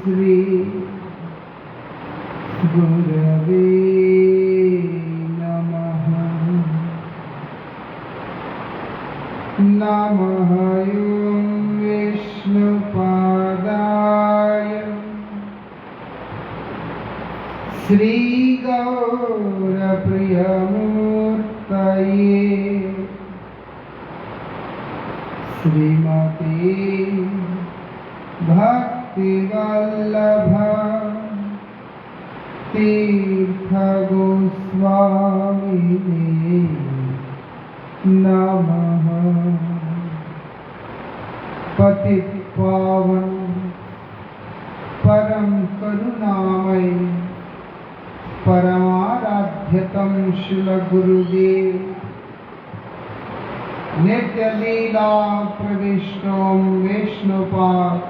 श्री गुरवे नमः। नमः ॐ विष्णुपादाय श्री गौरप्रियमूर्तये श्रीमते भक्तिवल्लभ तीर्थ गोस्वामिने नमः। पतित पावन परम करुणामय परमाराध्यतम श्रील गुरुदेव नित्य लीला प्रविष्टो विष्णुपाद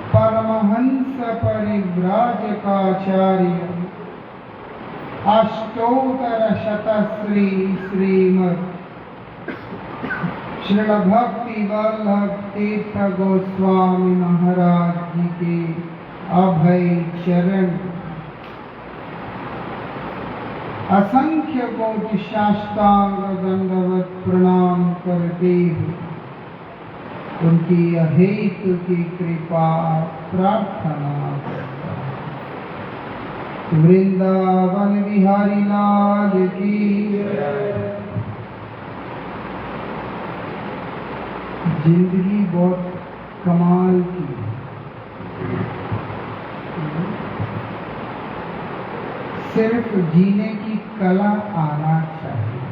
परमहंस परिव्राजकाचार्य अष्टोत्तर शतश्री श्रीमद् श्रील भक्ति वल्लभ तीर्थ गोस्वामी महाराज जी के अभय चरण असंख्य कोटि साष्टांग दंडवत प्रणाम करते हुए उनकी अहेतु की कृपा प्रार्थना करता हूं। वृंदावन बिहारी लाल की जिंदगी बहुत कमाल की है। सिर्फ जीने की कला आना चाहिए।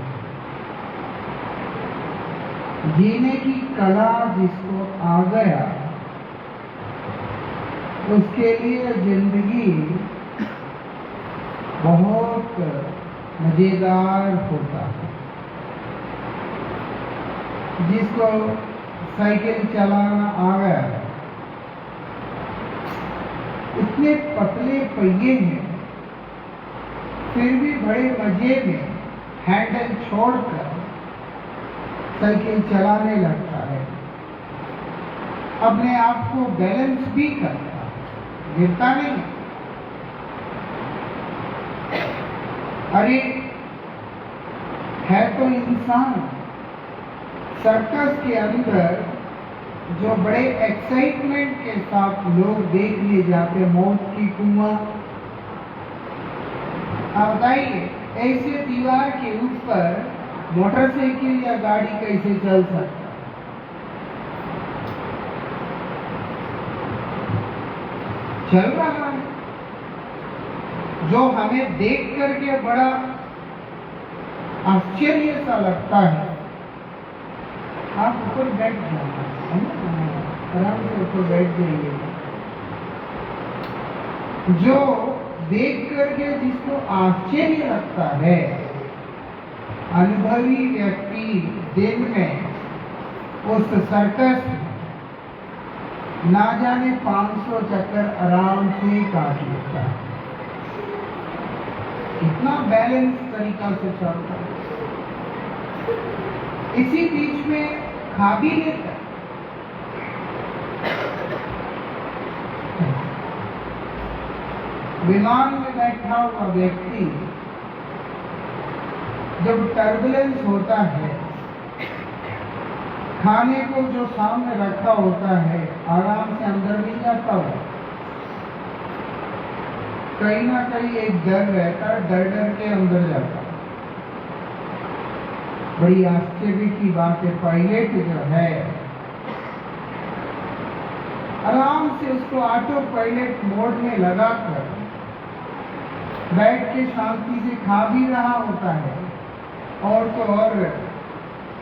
जीने की कला जिसको आ गया उसके लिए जिंदगी बहुत मजेदार होता है। जिसको साइकिल चलाना आ गया, इतने पतले पहिए हैं फिर भी बड़े मजे में हैंडल छोड़कर साइकिल चलाने लगता है। अपने आप को बैलेंस भी करता है, गिरता नहीं। अरे है तो इंसान। सर्कस के अंदर जो बड़े एक्साइटमेंट के साथ लोग देखने जाते, मौत की कुआं। आप बताइए ऐसे दीवार के ऊपर मोटरसाइकिल या गाड़ी कैसे चल सकता? चल रहा है। जो हमें देख करके बड़ा आश्चर्य सा लगता है। आप ऊपर बैठ जाइए, आराम से ऊपर बैठ जाइए। जो देख करके जिसको आश्चर्य लगता है, अनुभवी व्यक्ति दिन में उस सर्कस ना जाने 500 चक्कर आराम से काट लेता है। इतना बैलेंस तरीका से चलता है। इसी बीच में खा भी लेता है। विमान में बैठा हुआ व्यक्ति जब टर्बुलेंस होता है, खाने को जो सामने रखा होता है आराम से अंदर नहीं जाता हो। कहीं ना कहीं एक डर रहता है, डर डर के अंदर जाता है। बड़ी आश्चर्य की बात है, पायलट जो है आराम से उसको ऑटो पायलट मोड में लगाकर बैठ के शांति से खा भी रहा होता है, और तो और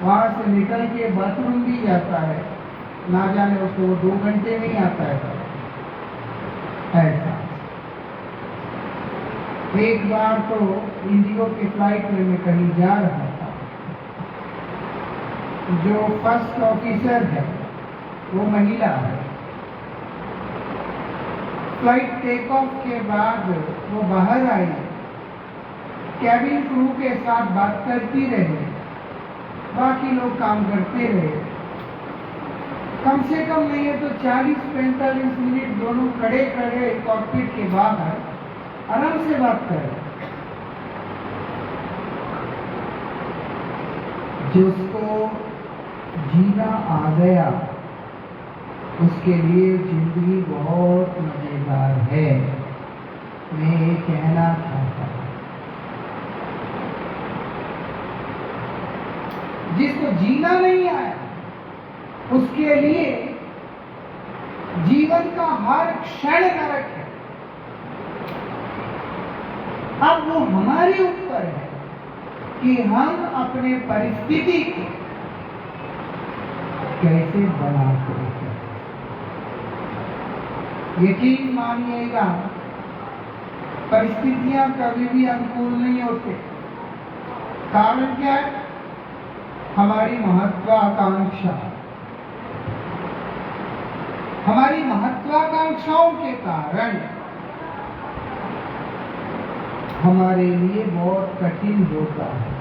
वहां से निकल के बाथरूम भी जाता है। ना जाने उसको 2 घंटे में ही आता है। ऐसा एक बार तो इंडिगो की फ्लाइट में मैं कहीं जा रहा था। जो फर्स्ट ऑफिसर है वो महिला है। फ्लाइट टेक ऑफ के बाद वो बाहर आई, कैबिन क्रू के साथ बात करती रही, बाकी लोग काम करते रहे। कम से कम नहीं है तो 40-45 मिनट दोनों खड़े खड़े कॉकपिट के बाहर आराम से बात करें। जिसको जीना आ गया उसके लिए जिंदगी बहुत मजेदार है। मैं ये कहना चाहता हूं, जिसको जीना नहीं आया उसके लिए जीवन का हर क्षण नरक है। अब वो हमारे ऊपर है कि हम अपने परिस्थिति को कैसे बनाते हैं। यकीन मानिएगा, परिस्थितियां कभी भी अनुकूल नहीं होते। कारण क्या है? हमारी महत्वाकांक्षा। हमारी महत्वाकांक्षाओं के कारण हमारे लिए बहुत कठिन होता है।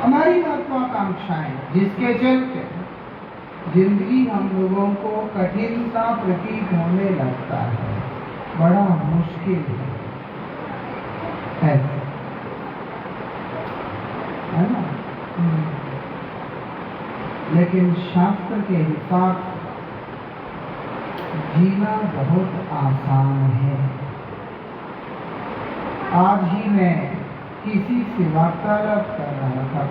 हमारी महत्वाकांक्षाएं जिसके चलते जिंदगी हम लोगों को कठिन सा प्रतीत होने लगता है, बड़ा मुश्किल है ना? लेकिन शास्त्र के हिसाब से जीना बहुत आसान है। आज ही मैं किसी से वार्तालाप कर रहा था,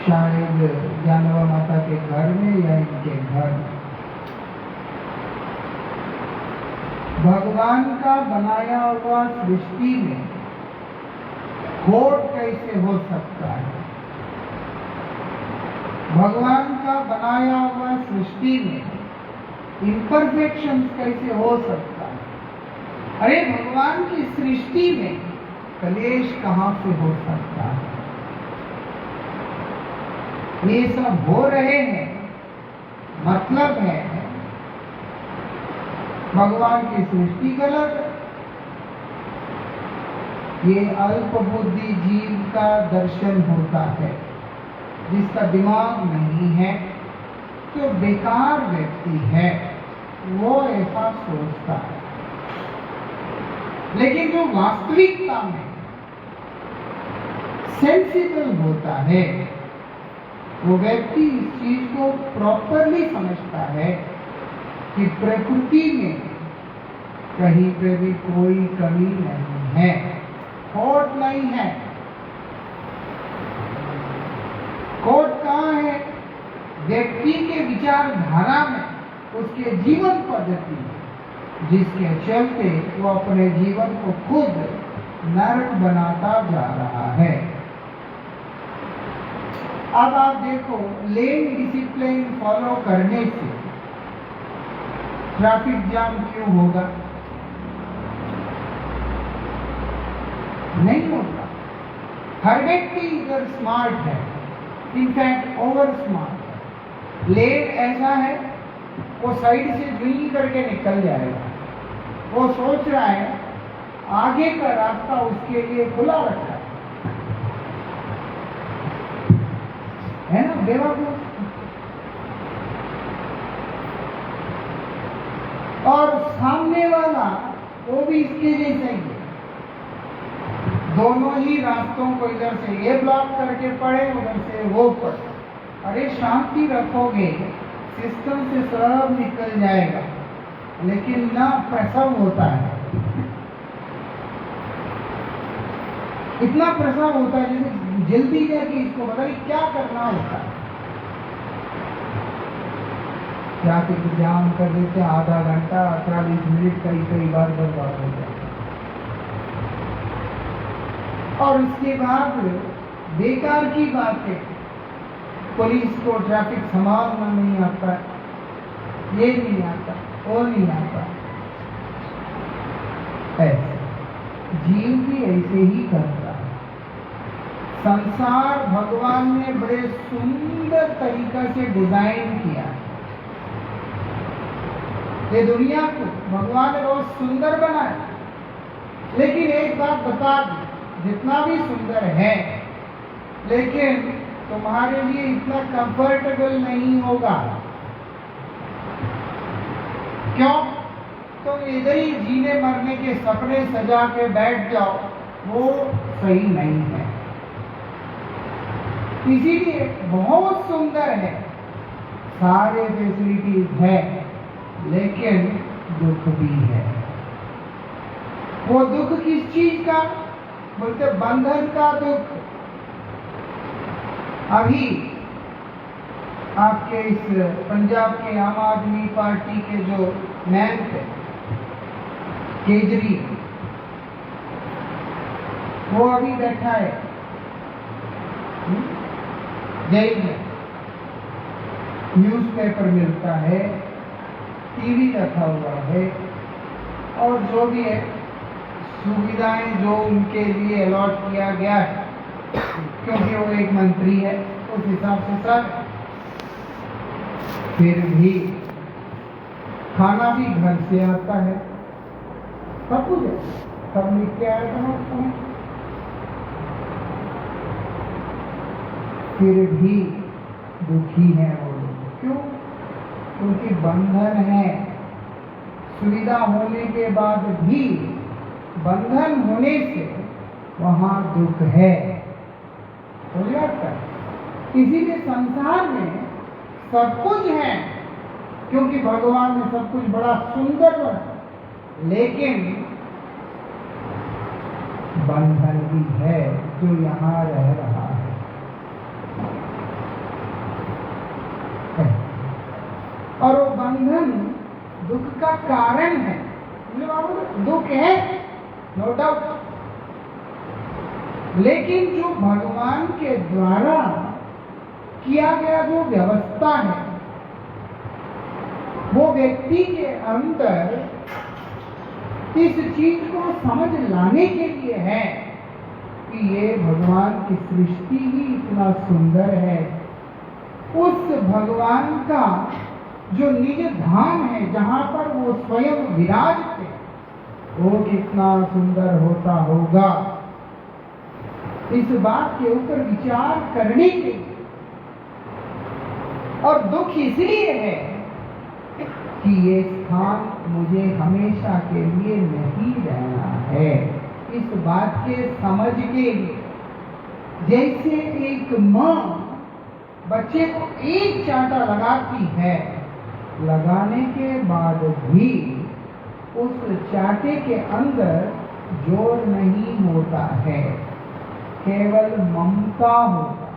शायद जानवा माता के घर में या इनके घर में। भगवान का बनाया हुआ सृष्टि में खोट कैसे हो सकता है? भगवान का बनाया हुआ सृष्टि में इम्परफेक्शन कैसे हो सकता है? अरे भगवान की सृष्टि में कलेश कहां से हो सकता है? ये सब हो रहे हैं, मतलब है भगवान की सृष्टि गलत है। ये अल्प बुद्धि जीव का दर्शन होता है, जिसका दिमाग नहीं है, जो बेकार व्यक्ति है, वो ऐसा सोचता है। लेकिन जो वास्तविकता में सेंसिबल होता है, वो व्यक्ति इस चीज को प्रॉपरली समझता है कि प्रकृति में कहीं पे भी कोई कमी नहीं है, खोट नहीं है। खोट कहाँ है? व्यक्ति के विचारधारा में, उसके जीवन पद्धति, जिसके चलते वो अपने जीवन को खुद नरक बनाता जा रहा है। अब आप देखो, लेन डिसिप्लिन फॉलो करने से ट्रैफिक जाम क्यों होगा? नहीं होगा। हर व्यक्ति इधर स्मार्ट है, इनफैक्ट ओवर स्मार्ट है। लेन ऐसा है, वो साइड से जुई करके निकल जाएगा। वो सोच रहा है आगे का रास्ता उसके लिए खुला रखा है ना? बेवकूफ। और सामने वाला वो भी इसके जैसा ही है। दोनों ही रास्तों को इधर से ये ब्लॉक करके पड़े, उधर से वो पड़े। अरे शांति रखोगे, सिस्टम से सब निकल जाएगा। लेकिन ना, प्रसव होता है, इतना प्रसव होता है जैसे जल्दी है कि इसको पता नहीं क्या करना होता है। ट्रैफिक जाम कर देते, आधा घंटा 40 मिनट कई बार बर्बाद हो जाता है। और उसके बाद बेकार की बात है, पुलिस को ट्रैफिक संभालना नहीं आता, ये नहीं आता, वो नहीं आता। ऐसे जीव भी ऐसे ही करता है। संसार भगवान ने बड़े सुंदर तरीका से डिजाइन किया। ये दुनिया को भगवान ने बहुत सुंदर बनाया, लेकिन एक बात बता दी, जितना भी सुंदर है लेकिन तुम्हारे लिए इतना कंफर्टेबल नहीं होगा। क्यों? तुम इधर ही जीने मरने के सपने सजा के बैठ जाओ, वो सही नहीं है। इसीलिए बहुत सुंदर है, सारे फैसिलिटीज है, लेकिन दुख भी है। वो दुख किस चीज का? बोलते बंधन का दुख। अभी आपके इस पंजाब के आम आदमी पार्टी के जो मैन थे केजरी, वो अभी बैठा है जेल में। न्यूज़पेपर मिलता है, टीवी रखा हुआ है, और जो भी है सुविधाएं जो उनके लिए अलॉट किया गया है, क्योंकि वो एक मंत्री है, उस हिसाब से सब। फिर भी खाना भी घर से आता है, सब कुछ है, सब लिख के आया था उसमें। फिर भी दुखी है वो लोग। क्यों? क्योंकि बंधन है। सुविधा होने के बाद भी बंधन होने से वहां दुख है। इसीलिए संसार में सब कुछ है, क्योंकि भगवान ने सब कुछ बड़ा सुंदर बनाया, लेकिन बंधन भी है जो यहाँ रह रहा है। और वो बंधन दुख का कारण है। दुख है, नो डाउट, लेकिन जो भगवान के द्वारा किया गया जो व्यवस्था है, वो व्यक्ति के अंदर इस चीज को समझ लाने के लिए है कि ये भगवान की सृष्टि ही इतना सुंदर है। उस भगवान का जो निज धाम है, जहां पर वो स्वयं विराजते, वो कितना सुंदर होता होगा। इस बात के ऊपर विचार करने के लिए, और दुख इसलिए है कि ये स्थान मुझे हमेशा के लिए नहीं रहना है। इस बात के समझ के लिए, जैसे एक माँ बच्चे को एक चांटा लगाती है, लगाने के बाद भी उस चांटे के अंदर जोर नहीं होता है, केवल ममता होता है।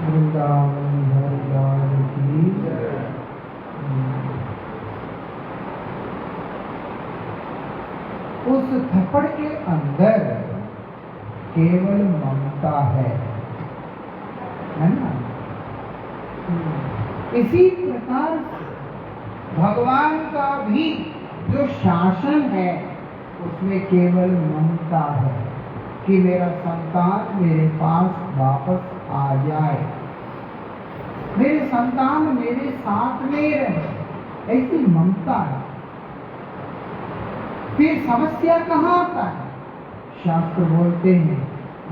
वृंदावन हरिलाल की जय। उस थप्पड़ के अंदर केवल ममता है ना? इसी प्रकार भगवान का भी जो शासन है, उसमें केवल ममता है कि मेरा संतान मेरे पास वापस आ जाए, मेरे संतान मेरे साथ में रहे, ऐसी ममता है। फिर समस्या कहाँ आता है? शास्त्र बोलते हैं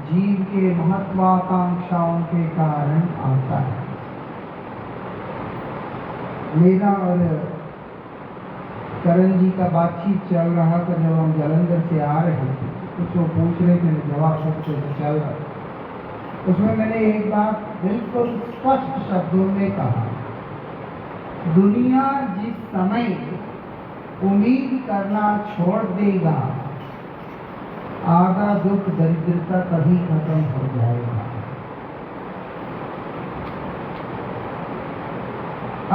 जीव के महत्वाकांक्षाओं के कारण आता है। मेरा और करण जी का बातचीत चल रहा था जब हम जालंधर से आ रहे थे, कुछ वो पूछ रहे थे, जवाब सबसे चल रहा। उसमें मैंने एक बात बिल्कुल स्पष्ट शब्दों में कहा, दुनिया जिस समय उम्मीद करना छोड़ देगा, आधा दुख दरिद्रता कभी खत्म हो जाएगा।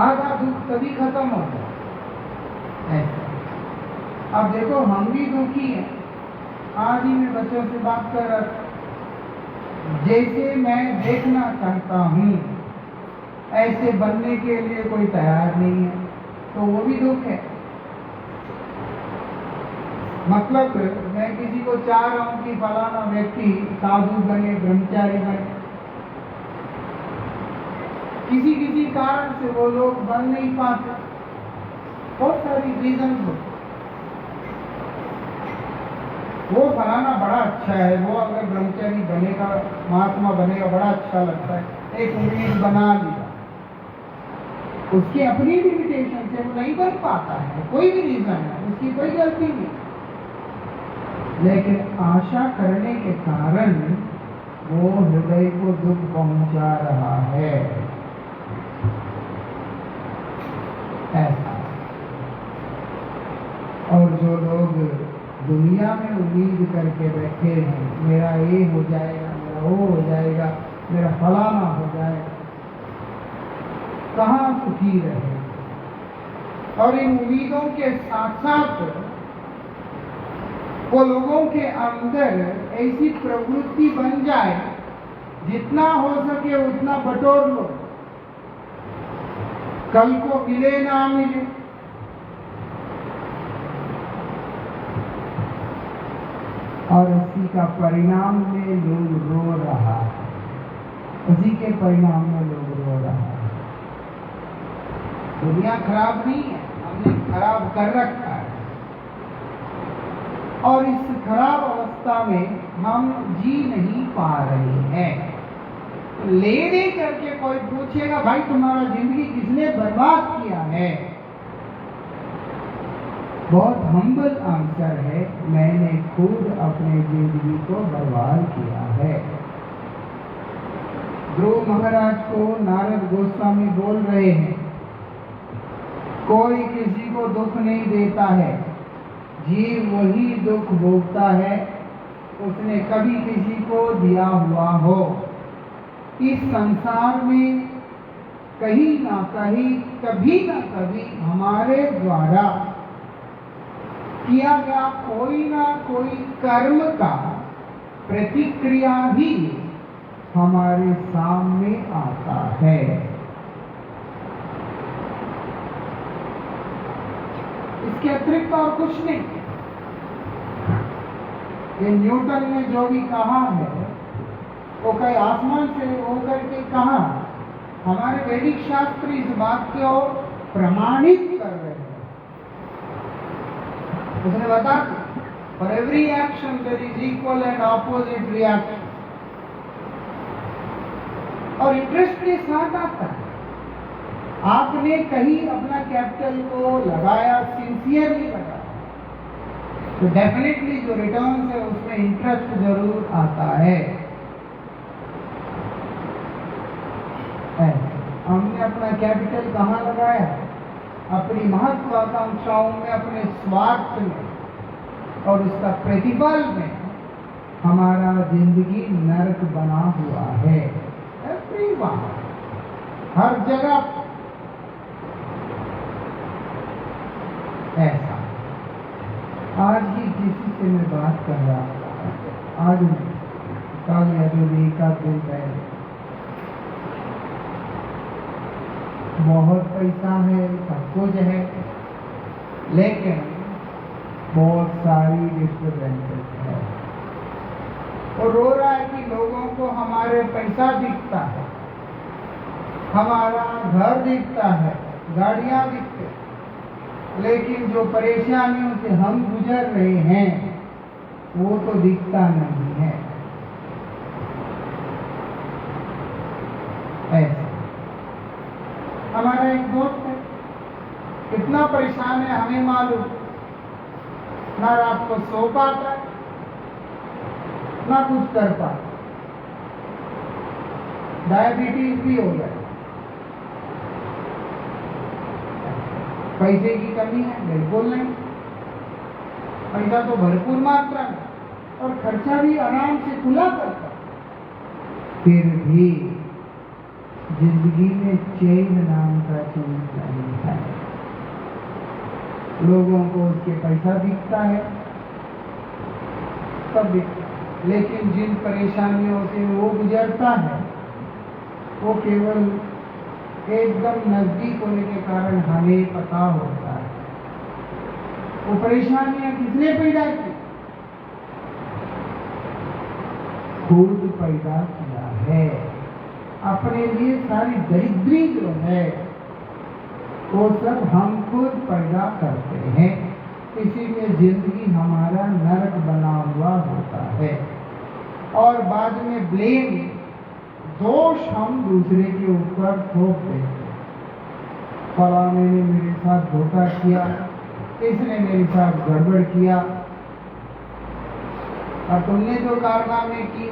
आधा दुख कभी खत्म हो जाएगा ऐसा। अब देखो हम भी दुखी हैं। आज ही मैं बच्चों से बात कर रहा था, जैसे मैं देखना चाहता हूँ ऐसे बनने के लिए कोई तैयार नहीं है। तो वो भी दुख है। मतलब मैं किसी को चाह रहा हूं कि फलाना व्यक्ति साधु बने, ब्रह्मचारी बने, किसी किसी कारण से वो लोग बन नहीं पाते, बहुत सारी रीजन होते। वो फलाना बड़ा अच्छा है, वो अगर ब्रह्मचारी बनेगा, महात्मा बनेगा, बड़ा अच्छा लगता है, एक उम्मीद बना लिया, उसकी अपनी लिमिटेशन से वो नहीं बन पाता है, कोई भी रीजन है, उसकी कोई गलती नहीं, लेकिन आशा करने के कारण वो हृदय को दुख पहुंचा रहा है। ऐसा। और जो लोग दुनिया में उम्मीद करके बैठे हैं, मेरा ये हो जाएगा, मेरा वो हो जाएगा, मेरा फलाना हो जाएगा, कहाँ सुखी रहे। और इन उम्मीदों के साथ साथ वो लोगों के अंदर ऐसी प्रवृत्ति बन जाए, जितना हो सके उतना बटोर लो, कल को मिले ना मिले। और उसी का परिणाम में लोग रो रहा है, उसी के परिणाम में लोग रो रहा है। दुनिया खराब नहीं है, हमने खराब कर रखा है, और इस खराब अवस्था में हम जी नहीं पा रहे हैं। ले दे करके कोई पूछेगा, भाई तुम्हारा जिंदगी किसने बर्बाद किया है, बहुत हम्बल आंसर है, मैंने खुद अपने जिंदगी को बर्बाद किया है। ध्रुव महाराज को नारद गोस्वामी बोल रहे हैं, कोई किसी को दुख नहीं देता है, जीव वही दुख भोगता है उसने कभी किसी को दिया हुआ हो। इस संसार में कहीं ना कहीं, कभी ना कभी हमारे द्वारा किया गया कोई ना कोई कर्म का प्रतिक्रिया भी हमारे सामने आता है। इसके अतिरिक्त और कुछ नहीं। ये न्यूटन ने जो भी कहा है वो कहीं आसमान से होकर के कहा, हमारे वैदिक शास्त्र इस बात को प्रमाणित कर रहे हैं। उसने बता, for every action there is equal and opposite reaction. और इंटरेस्ट के साथ आता है, आपने कहीं अपना कैपिटल को लगाया, सिंसियरली लगाया, तो डेफिनेटली जो रिटर्न है उसमें इंटरेस्ट जरूर आता है। हमने अपना कैपिटल कहाँ लगाया? अपनी महत्वाकांक्षाओं में, अपने स्वार्थ में, और उसका प्रतिफल में हमारा जिंदगी नरक बना हुआ है। एवरीवन, हर जगह ऐसा। आज ही किसी से मैं बात कर रहा था, आज नहीं, कल या जो एक आध दिन पहले, बहुत पैसा है, सब कुछ है, लेकिन बहुत सारी डिस्टर्बेंसेस है। और रो रहा है कि लोगों को हमारे पैसा दिखता है, हमारा घर दिखता है, गाड़ियां दिखते, लेकिन जो परेशानियों से हम गुजर रहे हैं वो तो दिखता नहीं है। ऐसा हमारा एक दोस्त है, कितना परेशान है हमें मालूम, ना रात को सो पाता, ना कुछ कर पाता, डायबिटीज भी हो गया, पैसे की कमी है, बिल्कुल नहीं, पैसा तो भरपूर मात्रा में, और खर्चा भी आराम से खुला करता, फिर भी जिंदगी में चैन नाम का चीज नहीं है। लोगों को उसके पैसा दिखता है, सब दिखता है, लेकिन जिन परेशानियों से वो गुजरता है वो केवल एकदम नजदीक होने के कारण हमें पता होता है वो परेशानियां किसने पैदा की, खुद पैदा किया है। अपने लिए सारी दरिद्री जो है वो सब हम खुद पैदा करते हैं, इसीलिए जिंदगी हमारा नरक बना हुआ होता है और बाद में ब्लेम, दोष हम दूसरे के ऊपर थोप देते। फलाने ने मेरे साथ धोखा किया, इसने मेरे साथ गड़बड़ किया और तुमने जो कारनामे किए।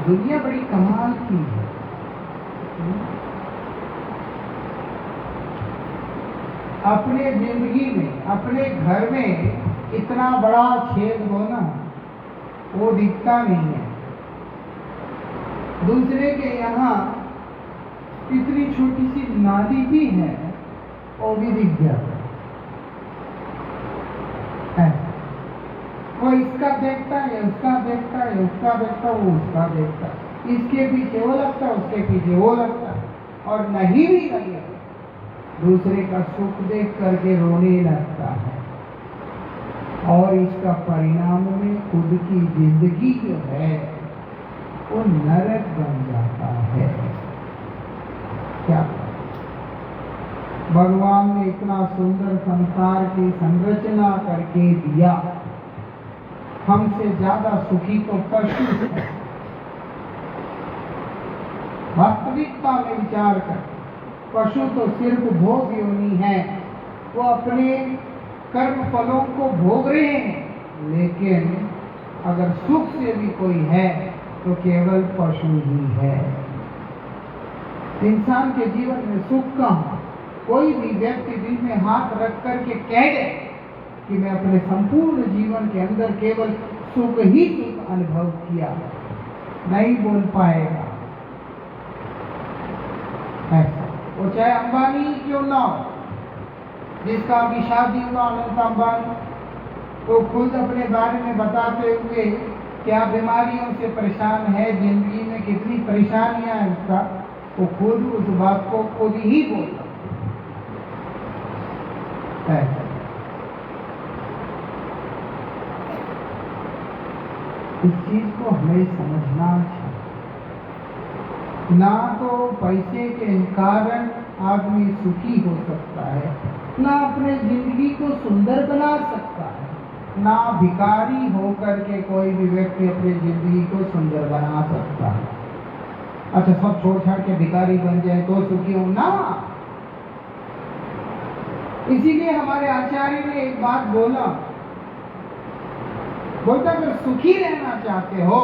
दुनिया बड़ी कमाल की है। अपने जिंदगी में, अपने घर में इतना बड़ा छेद होना वो दिखता नहीं है, दूसरे के यहाँ इतनी छोटी सी नाली भी है वो भी दिख जाता है। वो इसका देखता है, उसका देखता है, उसका देखता है, वो उसका देखता है, इसके पीछे वो लगता है, उसके पीछे वो लगता है और नहीं भी लगे दूसरे का सुख देख करके रोने लगता है और इसका परिणाम में खुद की जिंदगी जो है वो नरक बन जाता है। क्या भगवान ने इतना सुंदर संसार की संरचना करके दिया, हमसे ज्यादा सुखी तो पशु है। वास्तविकता में विचार कर, पशु तो सिर्फ भोग योनि है, वो अपने कर्म फलों को भोग रहे हैं, लेकिन अगर सुख से भी कोई है तो केवल पशु ही है। इंसान के जीवन में सुख कहाँ? कोई भी व्यक्ति दिल में हाथ रख करके कह दे कि मैं अपने संपूर्ण जीवन के अंदर केवल सुख ही सुख अनुभव किया, नहीं बोल पाएगा। ऐसा वो चाहे अंबानी क्यों ना हो, जिसका अभी शादी हुआ अनंत अंबानी, तो खुद अपने बारे में बताते हुए क्या बीमारियों से परेशान है, जिंदगी में कितनी परेशानियां हैं उसका, वो खुद उस बात को खुद ही बोलता है। इस चीज को हमें समझना चाहिए। ना तो पैसे के कारण आदमी सुखी हो सकता है, ना अपने जिंदगी को सुंदर बना सकता है, ना भिखारी होकर के कोई भी व्यक्ति अपनी जिंदगी को सुंदर बना सकता है। अच्छा, सब छोड़ छाड़ के भिखारी बन जाए तो सुखी हो ना। इसीलिए हमारे आचार्य ने एक बात बोलता अगर सुखी रहना चाहते हो,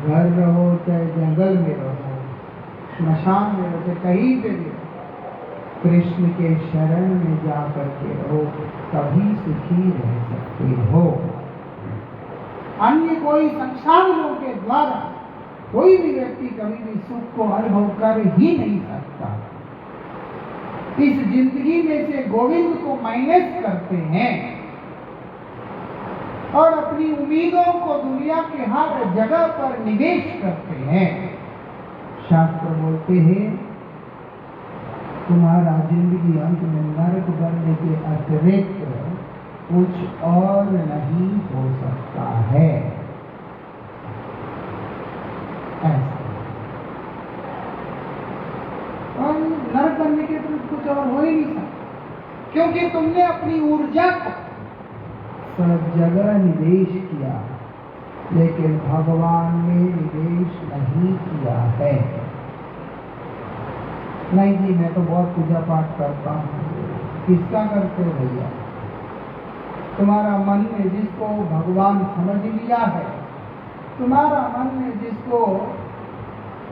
घर रहो चाहे जंगल में रहो, श्मशान में रहो, चाहे कहीं पे भी रहो, कृष्ण के शरण में जा करके रहो, तभी सुखी रह सकते हो। अन्य कोई संसाधनों के द्वारा कोई भी व्यक्ति कभी भी सुख को अनुभव कर ही नहीं सकता। इस जिंदगी में से गोविंद को माइनस करते हैं और अपनी उम्मीदों को दुनिया के हर जगह पर निवेश करते हैं। शास्त्र बोलते हैं तुम्हारा जिंदगी अंत में नरक बनने के अतिरिक्त कुछ और नहीं हो सकता है। ऐसा और नरक बनने के अतिरिक्त कुछ और हो ही नहीं सकता, क्योंकि तुमने अपनी ऊर्जा को सब जगह निवेश किया, लेकिन भगवान ने निवेश नहीं किया है। नहीं जी, मैं तो बहुत पूजा पाठ करता हूँ। किसका करते हो भैया? तुम्हारा मन ने जिसको भगवान समझ लिया है, तुम्हारा मन ने जिसको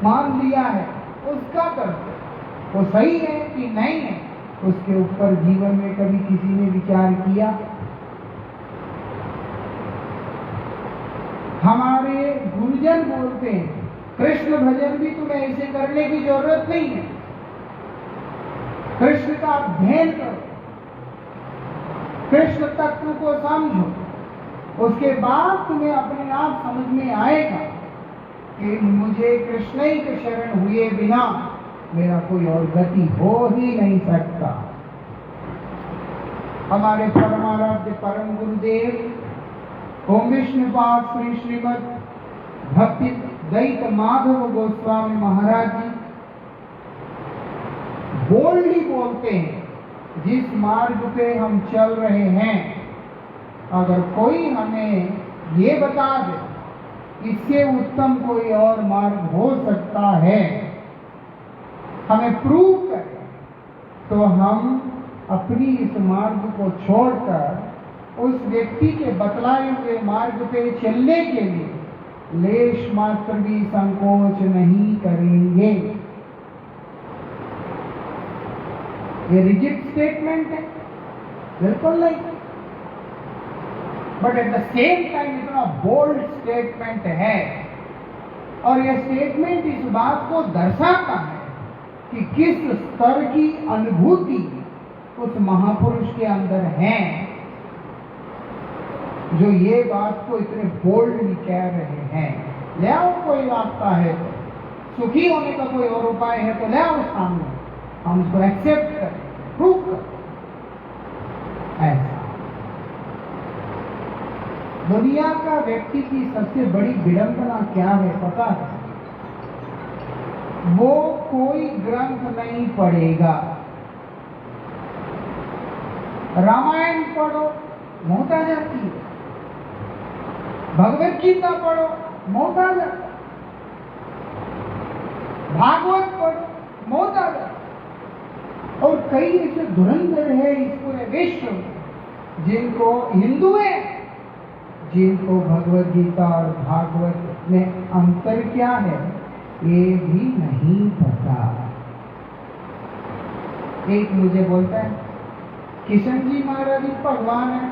मान लिया है, उसका करते। वो सही है कि नहीं है, उसके ऊपर जीवन में कभी किसी ने विचार किया? हमारे गुरुजन बोलते हैं कृष्ण भजन भी तुम्हें ऐसे करने की जरूरत नहीं है, कृष्ण का अध्ययन करो, कृष्ण तत्व को समझो, उसके बाद तुम्हें अपने आप समझ में आएगा कि मुझे कृष्ण ही के शरण हुए बिना मेरा कोई और गति हो ही नहीं सकता। हमारे परमाराध्य परम गुरुदेव ओम विष्णुपाद श्री श्रीमद भक्ति दैत माधव गोस्वामी महाराज जी बोल्डली बोलते हैं, जिस मार्ग पे हम चल रहे हैं, अगर कोई हमें ये बता दे इससे उत्तम कोई और मार्ग हो सकता है, हमें प्रूव करे, तो हम अपनी इस मार्ग को छोड़कर उस व्यक्ति के बतलाए हुए मार्ग पे चलने के लिए लेश मात्र भी संकोच नहीं करेंगे। ये रिजिड स्टेटमेंट है, बिल्कुल नहीं, but at the same time इतना बोल्ड स्टेटमेंट है। और यह स्टेटमेंट इस बात को दर्शाता है कि किस स्तर की अनुभूति उस महापुरुष के अंदर है जो ये बात को इतने बोल्डली कह रहे हैं। ले आओ कोई रास्ता है तो, सुखी होने का कोई और उपाय है तो ले आओ सामने, हम उसको एक्सेप्ट करें, प्रूव करें। ऐसा दुनिया का व्यक्ति की सबसे बड़ी विडंबना क्या है पता है? वो कोई ग्रंथ नहीं पढ़ेगा। रामायण पढ़ो मौत आ जाती है, भगवत गीता पढ़ो मौत आ जाती है, भागवत पढ़ो मौत आ जाती है। और कई ऐसे धुरंधर है इस पूरे विश्व में जिनको हिंदू है, जिनको भगवत गीता और भागवत में अंतर क्या है ये भी नहीं पता। एक मुझे बोलता है किशन जी महाराज भगवान है,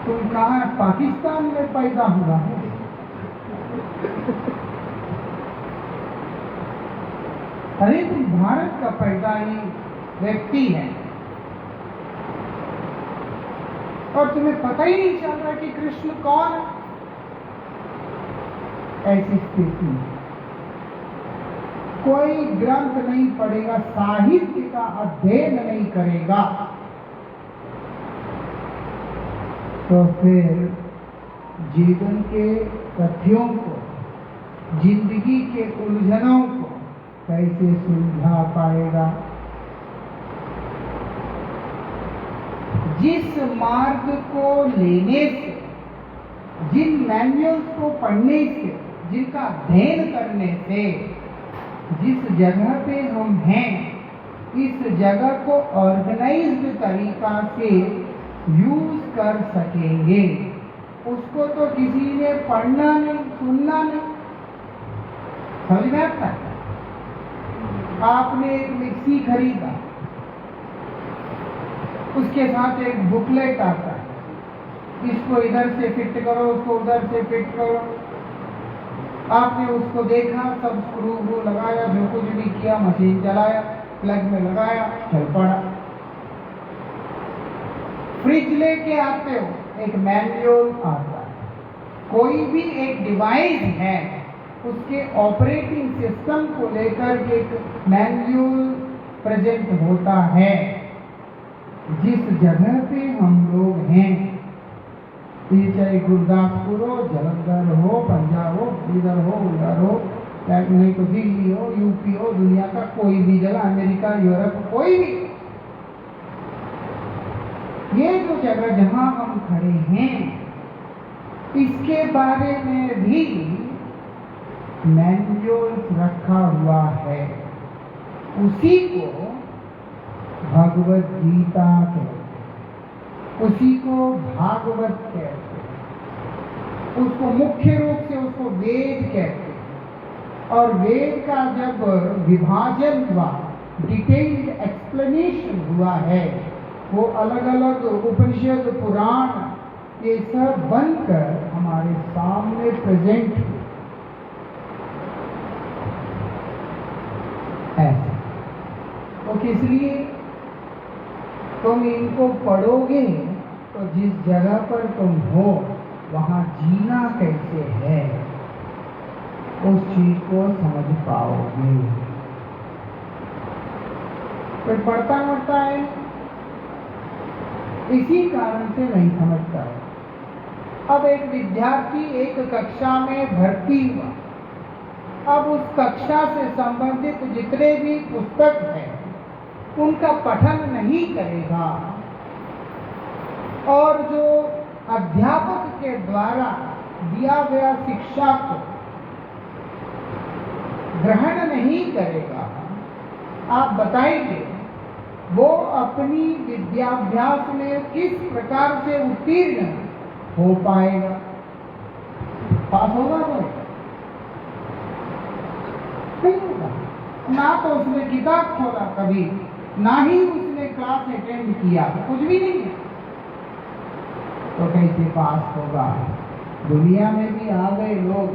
तुम कहाँ पाकिस्तान में पैदा हुआ है? अरे तुम भारत का पैदाई व्यक्ति है और तुम्हें पता ही नहीं चल रहा कि कृष्ण कौन है। ऐसी स्थिति कोई ग्रंथ नहीं पढ़ेगा, साहित्य का अध्ययन नहीं करेगा, तो फिर जीवन के तथ्यों को, जिंदगी के उलझनों को कैसे सुलझा पाएगा? जिस मार्ग को लेने से, जिन मैन्युअल्स को पढ़ने से, जिनका अध्ययन करने से जिस जगह पे हम हैं, इस जगह को ऑर्गेनाइज्ड तरीका से यूज कर सकेंगे, उसको तो किसी ने पढ़ना नहीं, सुनना नहीं। समझ में आता है? आपने एक मिक्सी खरीदा, उसके साथ एक बुकलेट आता है, इसको इधर से फिट करो, उसको उधर से फिट करो। आपने उसको देखा, सब स्क्रू लगाया, जो कुछ भी किया, मशीन चलाया, प्लग में लगाया, चल पड़ा। फ्रिज लेके आते हो, एक मैनुअल आता है। कोई भी एक डिवाइस है, उसके ऑपरेटिंग सिस्टम को लेकर के एक मैनुअल प्रेजेंट होता है। जिस जगह पे हम लोग हैं, ये चाहे गुरदासपुर हो, जलंधर हो, पंजाब हो, इधर हो, उधर हो, नहीं तो दिल्ली हो, यूपी हो, दुनिया का कोई भी जगह, अमेरिका, यूरोप, कोई भी, ये जो जगह जहां हम खड़े हैं, इसके बारे में भी मैनुअल रखा हुआ है। उसी को भगवत गीता कहते, उसी को भागवत कहते, उसको मुख्य रूप से उसको वेद कहते। और वेद का जब विभाजन हुआ, डिटेल्ड एक्सप्लेनेशन हुआ है, वो अलग अलग उपनिषद, पुराण, ये सब बनकर हमारे सामने प्रेजेंट हुए। ऐसा तो किस लिए? तुम इनको पढ़ोगे तो जिस जगह पर तुम हो वहां जीना कैसे है उस चीज को समझ पाओगे। फिर पढ़ता है, इसी कारण से नहीं समझता है। अब एक विद्यार्थी एक कक्षा में भर्ती हुआ, अब उस कक्षा से संबंधित जितने भी पुस्तक हैं उनका पठन नहीं करेगा और जो अध्यापक के द्वारा दिया गया शिक्षा को ग्रहण नहीं करेगा, आप बताएंगे वो अपनी विद्याभ्यास में किस प्रकार से उत्तीर्ण हो पाएगा? पास होगा वो? नहीं होगा। ना तो उसने किताब खोला कभी, ना ही उसने क्लास अटेंड किया, कुछ भी नहीं है, तो कैसे पास होगा? दुनिया में भी आ गए लोग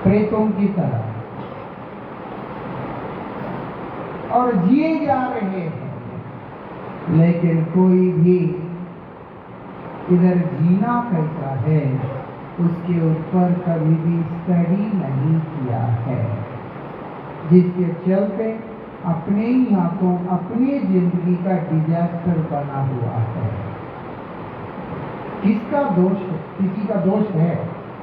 प्रेतों की तरह और जिए जा रहे हैं, लेकिन कोई भी इधर जीना कैसा है उसके ऊपर कभी भी स्टडी नहीं किया है, जिसके चलते अपने ही हाथों अपनी जिंदगी का डिजास्टर बना हुआ है। किसका दोष है? किसी का दोष है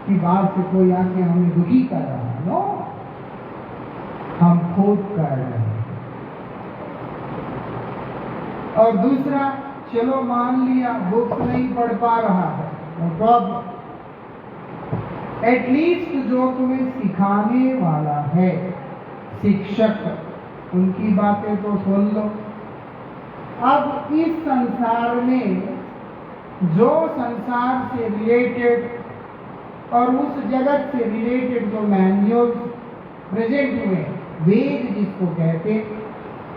कि बाहर से कोई आके हमें दुखी कर रहा है? नो, हम खुद कर रहे हैं। और दूसरा, चलो मान लिया बुक्स नहीं पढ़ पा रहा है, नो प्रॉब्लम, एटलीस्ट जो तुम्हें सिखाने वाला है शिक्षक, उनकी बातें तो सुन लो। अब इस संसार में जो संसार से रिलेटेड और उस जगत से रिलेटेड जो मैन्युअल प्रेजेंट हुए, वेद जिसको कहते,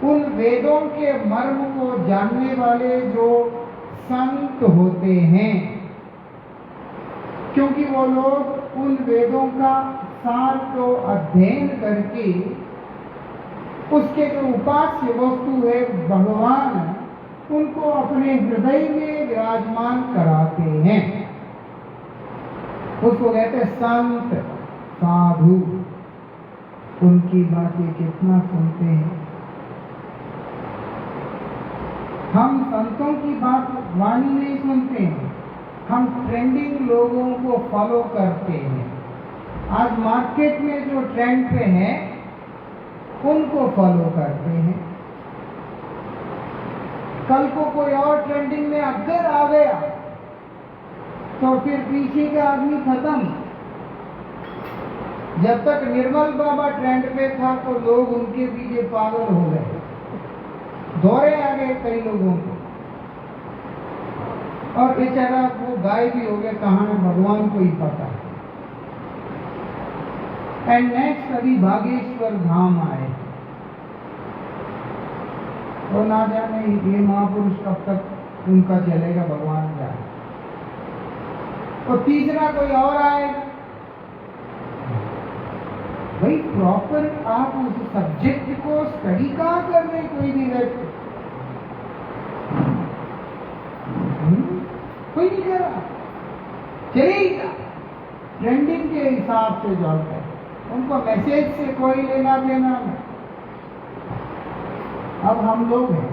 उन वेदों के मर्म को जानने वाले जो संत होते हैं, क्योंकि वो लोग उन वेदों का सार को अध्ययन करके उसके जो उपास्य वस्तु है भगवान, उनको अपने हृदय में विराजमान कराते हैं। उसको कहते संत, साधु। उनकी बातें कितना सुनते हैं हम? संतों की बात वाणी नहीं सुनते हैं, हम ट्रेंडिंग लोगों को फॉलो करते हैं। आज मार्केट में जो ट्रेंड पे है उनको फॉलो करते हैं। कल को कोई और ट्रेंडिंग में अगर आ गया तो फिर पीछे का आदमी खत्म। जब तक निर्मल बाबा ट्रेंड पे था तो लोग उनके पीछे पागल हो गए, दौरे आ गए कई लोगों को, और बेचारा वो गायब भी हो गया, कहाँ है भगवान को ही पता। एंड नेक्स्ट अभी बागेश्वर धाम आए, तो ना जाने ये महापुरुष कब तक उनका चलेगा, भगवान जाने। तो तीसरा कोई और आएगा। भाई प्रॉपर आप उस सब्जेक्ट को स्टडी कहाँ कर रहे? कोई भी व्यक्ति कोई नहीं कर रहा, चलेगा ट्रेंडिंग के हिसाब से चलता है, उनको मैसेज से कोई लेना देना नहीं। अब हम लोग हैं,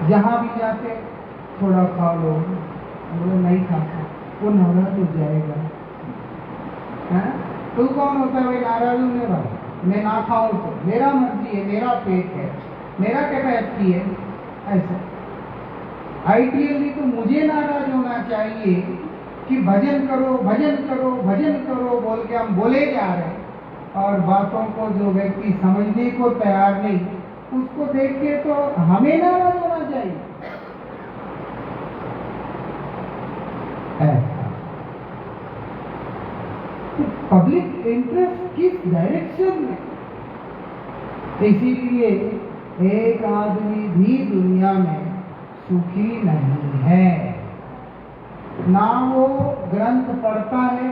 जहां भी जाते थोड़ा खा लो, वो नहीं खाता, वो नाराज हो जाएगा। तू कौन होता है भाई नाराज होने वाला? मैं ना खाऊं तो मेरा मर्जी है, मेरा पेट है, मेरा कैपेसिटी है। ऐसा आइडियली तो मुझे नाराज होना चाहिए कि भजन करो भजन करो भजन करो बोल के हम बोले जा रहे हैं, और बातों को जो व्यक्ति समझने को तैयार नहीं, उसको देख के तो हमें नाराज होना चाहिए। तो पब्लिक इंटरेस्ट किस डायरेक्शन में? इसीलिए एक आदमी भी दुनिया में सुखी नहीं है। ना वो ग्रंथ पढ़ता है,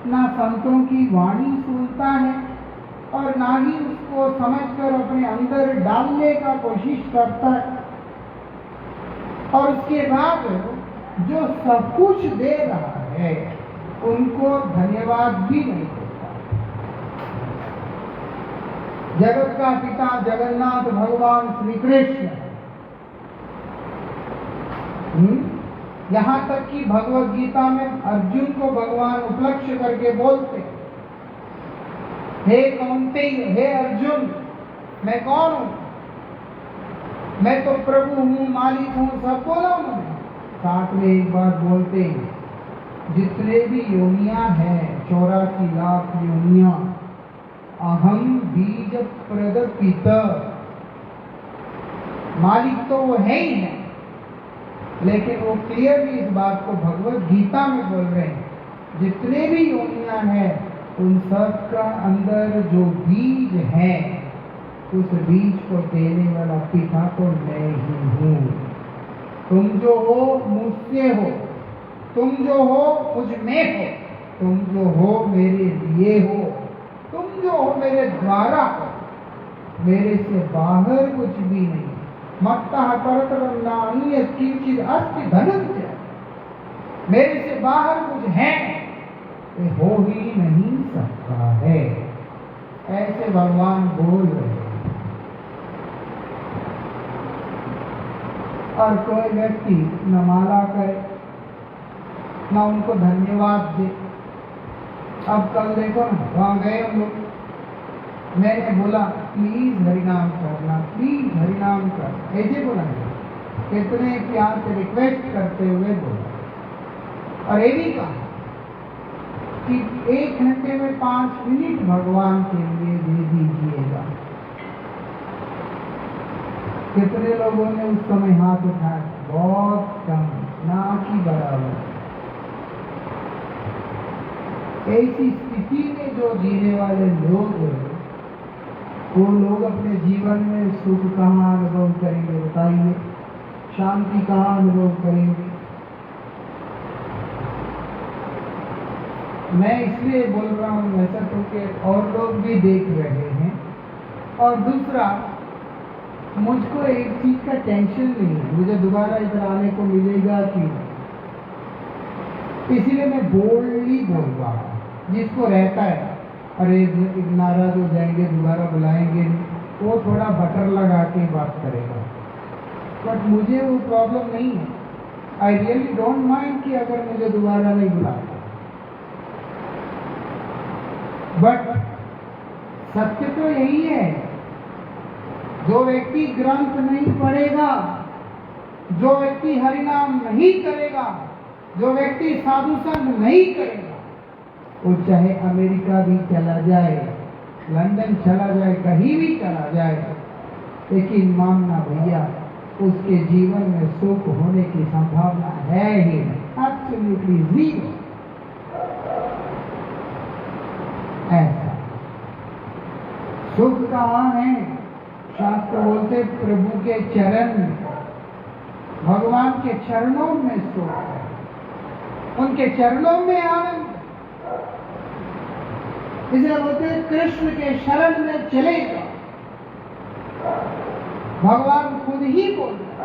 ना संतों की वाणी सुनता है, और ना ही उसको समझकर अपने अंदर डालने का कोशिश करता है। और उसके बाद जो सब कुछ दे रहा है उनको धन्यवाद भी नहीं देता। जगत का पिता जगन्नाथ भगवान श्री कृष्ण, यहाँ तक कि भगवत गीता में अर्जुन को भगवान उपलक्ष्य करके बोलते, हे कौन्तेय, हे अर्जुन, मैं कौन हूं? मैं तो प्रभु हूं, मालिक हूं, सब बोला उन्होंने। साथ में एक बात बोलते, जितने भी योनियां हैं, 84 लाख योनियां, अहम बीज प्रदपित, मालिक तो वो है ही है, लेकिन वो क्लियरली इस बात को भगवत गीता में बोल रहे हैं, जितने भी योनियां हैं उन सब का अंदर जो बीज है, उस बीज को देने वाला पिता तो मैं ही हूं। तुम जो हो मुझसे हो, तुम जो हो मुझ में हो, तुम जो हो मेरे लिए हो, तुम जो हो मेरे द्वारा हो, मेरे से बाहर कुछ भी नहीं। मत्तः परतरं नान्यत् किंचित् अस्ति धनंजय, मेरे से बाहर कुछ है ये हो ही नहीं सकता है। ऐसे भगवान बोल रहे हैं। और कोई व्यक्ति न माला करे, न उनको धन्यवाद दे। अब कल देखो ना, वहां गए हम लोग, मैंने बोला प्लीज हरिनाम करना, प्लीज हरिनाम कर, ऐसे बोला, कितने प्यार से रिक्वेस्ट करते हुए बोला। और ये भी कहा कि 1 घंटे में 5 मिनट भगवान के लिए दे दीजिएगा। कितने लोगों ने उस समय हाथ उठाया? बहुत कम, ना कि बराबर। ऐसी स्थिति में जो जीने वाले लोग हैं, वो लोग अपने जीवन में सुख कहाँ अनुभव करेंगे बताइए? शांति कहाँ अनुभव करेंगे? मैं इसलिए बोल रहा हूँ ऐसा क्योंकि और लोग भी देख रहे हैं। और दूसरा, मुझको एक चीज का टेंशन नहीं है, मुझे दोबारा इधर आने को मिलेगा कि नहीं, इसीलिए मैं बोल्डली बोल रहा हूँ। जिसको रहता है अरे नाराज हो जाएंगे, दोबारा बुलाएंगे नहीं, वो थोड़ा बटर लगा के बात करेगा। बट मुझे वो प्रॉब्लम नहीं है। आई रियली डोंट माइंड कि अगर मुझे दोबारा नहीं बुलाया। बट सत्य तो यही है, जो व्यक्ति ग्रंथ नहीं पढ़ेगा, जो व्यक्ति हरिनाम नहीं करेगा, जो व्यक्ति साधु संग नहीं करेगा, वो चाहे अमेरिका भी चला जाए, लंदन चला जाए, कहीं भी चला जाए, लेकिन मानना भैया उसके जीवन में सुख होने की संभावना है ही नहीं, एब्सोल्युटली जीरो। ऐसा सुख कहाँ है? शास्त्र बोलते प्रभु के चरण में, भगवान के चरणों में सुख है, उनके चरणों में आनंद। इसलिए बोलते कृष्ण के शरण में चलेगा। भगवान खुद ही बोल रहे,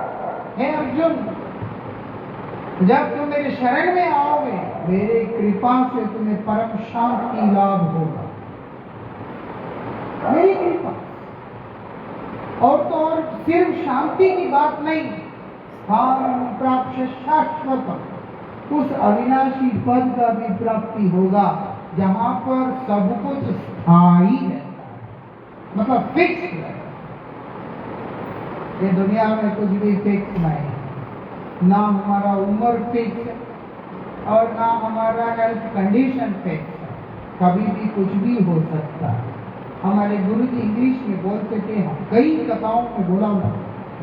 हे अर्जुन, जब तुम मेरे शरण में आओगे, मेरे कृपा से तुम्हें परम शांति लाभ होगा। मेरी कृपा। और तो और सिर्फ शांति की बात नहीं, स्थान प्राप्त शाश्वत, उस अविनाशी पद का भी प्राप्ति होगा जहां पर सब कुछ स्थायी रहता है, मतलब फिक्स है। ये दुनिया में कुछ भी फिक्स नहीं, ना हमारा उम्र फिक्स है और ना हमारा हेल्थ कंडीशन फिक्स है, कभी भी कुछ भी हो सकता है। हमारे गुरु जी इंग्लिश में बोलते थे, कई कथाओं में बोला हुआ,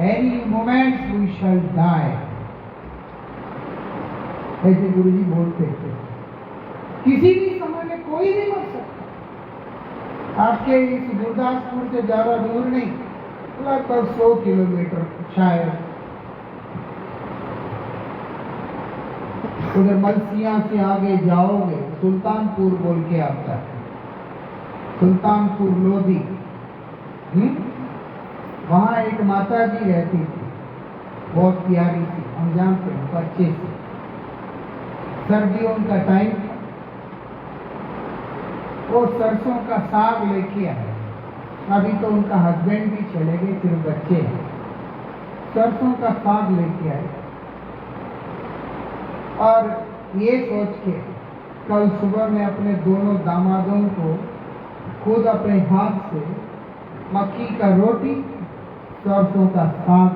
any moment we shall die, ऐसे गुरु जी बोलते थे। किसी भी समय में कोई नहीं मर सकता। आपके इस गुरदासपुर से ज्यादा दूर नहीं, लगभग 100 किलोमीटर शायद, उधर मलसिया से आगे जाओगे, सुल्तानपुर बोल के आता है, सुल्तानपुर लोधी। वहां एक माता जी रहती थी, बहुत प्यारी थी, हम जानते हैं अच्छे से। सर्दियों का टाइम, वो सरसों का साग लेके आए। अभी तो उनका हस्बैंड भी चले गए, सिर्फ बच्चे हैं। सरसों का साग लेके आए और ये सोच के कल सुबह में अपने दोनों दामादों को खुद अपने हाथ से मक्की का रोटी, सरसों का साग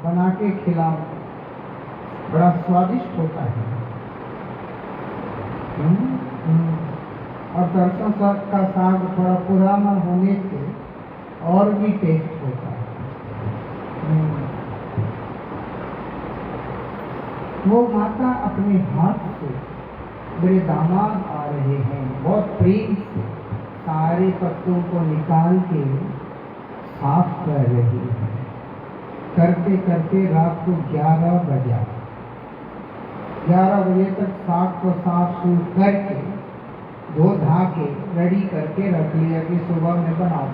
बना के खिलाओ, बड़ा स्वादिष्ट होता है। और सरसों का साग थोड़ा पुराना होने से और भी टेस्ट होता है। वो माता अपने हाथ से, मेरे दामाद आ रहे हैं, बहुत प्रेम से सारे पत्तों को निकाल के साफ कर रही है। करते करते रात को 11 बजा। 11 बजे तक साग को साफ सूफ करके धो धा के रेडी करके रख लिया कि सुबह में बनाओ।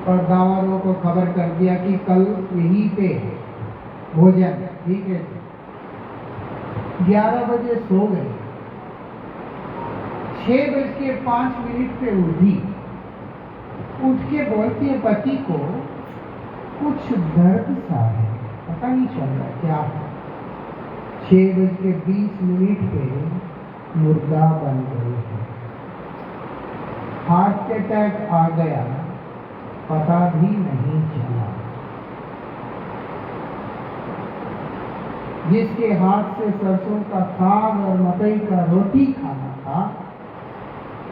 और दामादों को खबर कर दिया कि कल यहीं पे भोजन, ठीक है। 11 बजे सो गए। 6:05 पे उठी। उठ के बोलती है पति को, कुछ दर्द सा है, पता नहीं चल रहा क्या है। 6:20 पे मुर्दा बन गई है। हार्ट अटैक आ गया, पता भी नहीं चला। जिसके हाथ से सरसों का साग और मकई का रोटी खाना था,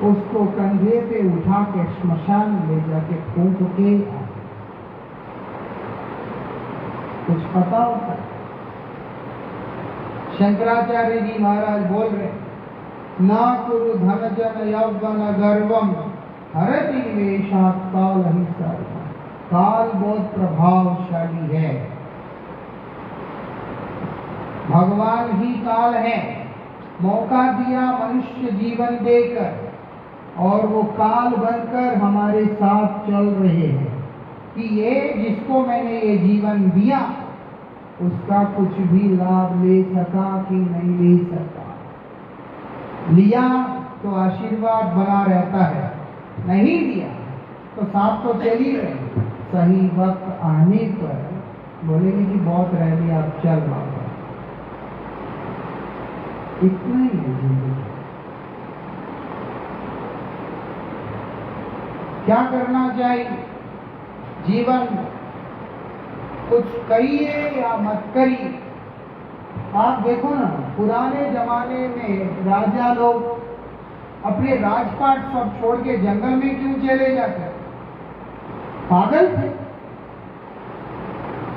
उसको कंधे पे उठा के श्मशान ले जाके फूंक के आए। कुछ पता होता है? शंकराचार्य जी महाराज बोल रहे, ना कुरु धन जन यौवन गर्वम हरति निवेशात् काल ही सर्वम। काल बहुत प्रभावशाली है, भगवान ही काल है। मौका दिया मनुष्य जीवन देकर और वो काल बनकर हमारे साथ चल रहे हैं कि ये जिसको मैंने ये जीवन दिया उसका कुछ भी लाभ ले सका कि नहीं ले सका। लिया तो आशीर्वाद बना रहता है, नहीं दिया तो साथ तो चल ही रहे। सही वक्त आने पर बोलेंगे कि बहुत रह लिया, अब चल वापस। इतना ही है जिंदगी। क्या करना चाहिए? जीवन कुछ करिए या मत करिए। आप देखो ना, पुराने जमाने में राजा लोग अपने राजपाट सब छोड़ के जंगल में क्यों चले जाते? पागल थे,